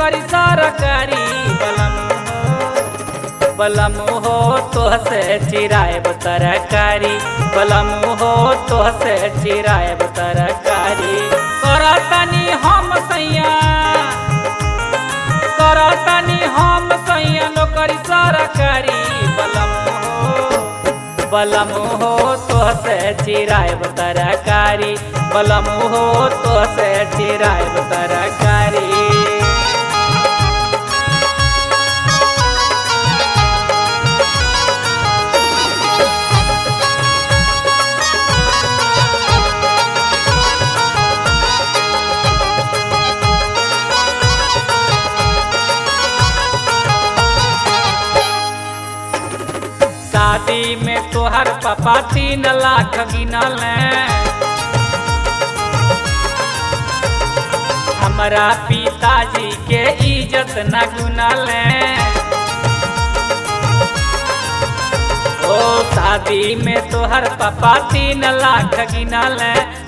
नौकरी सरकारी बलम हो तोहसे चिरायब तरकारी बलम हो तोहसे चिरायब तरकारी करतनी हम सैया नौकरी सरकारी बलम हो तोहसे चिरायब तरकारी बलम हो तोहसे चिरायब तरकारी। शादी में तोहर पापा 3 लाख गिनल हमरा पिताजी के इज्जत न गुनल ओ शादी में तोहर पापा 3 लाख गिनल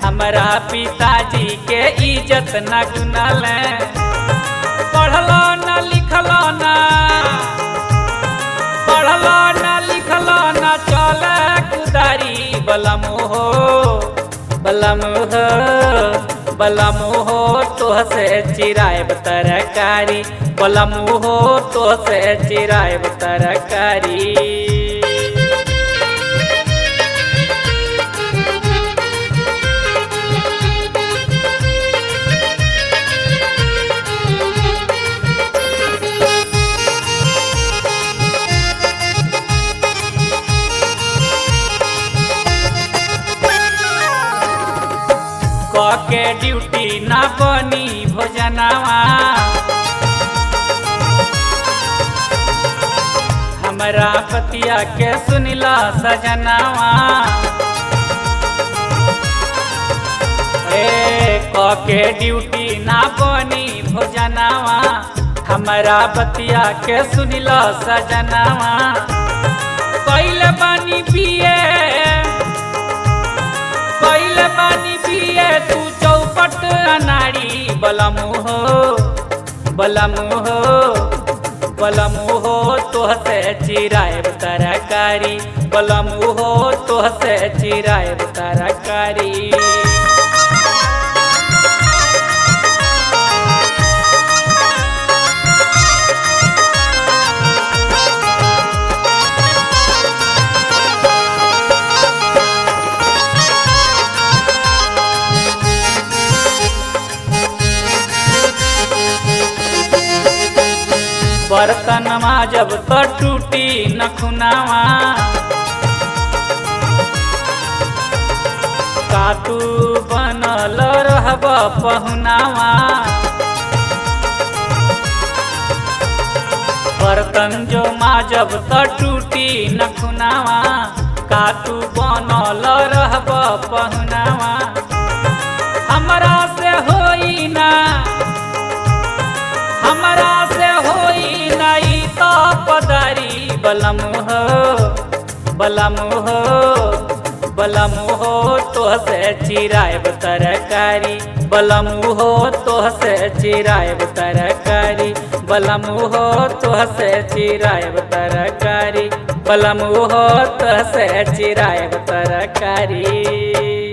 हमरा पिताजी के इज्जत न गुनल पढ़लो न लिखलो न चल कुदारी बलम हो तोहसे चिरायब तरकारी बलम हो तोहसे चिरायब तरकारी। के ड्यूटी ना बनी भोजनवा हमरा पतिया के सुनिला सजनवा के ड्यूटी ना बनी भोजनवा हमरा पतिया के सुनिला सजनवा पहले बानी पिए तू चौपट अनाड़ी बलम हो तोहसे चिरायब तरकारी बलम हो तोहसे चिरायब तरकारी। बर्तन जब तो टूटी नखुनावा कातू बनल रहब पहुनावा बर्तन जो जब तो टूटी नखुनावा कातू बनल रहब पहुनावा हमरा से होई ना पदारी बलम हो तोहसे चिरायब तरकारी बलम हो तोहसे चिरायब तरकारी बलम हो तोहसे चिरायब तरकारी बलम हो तोहसे चिरायब तरकारी।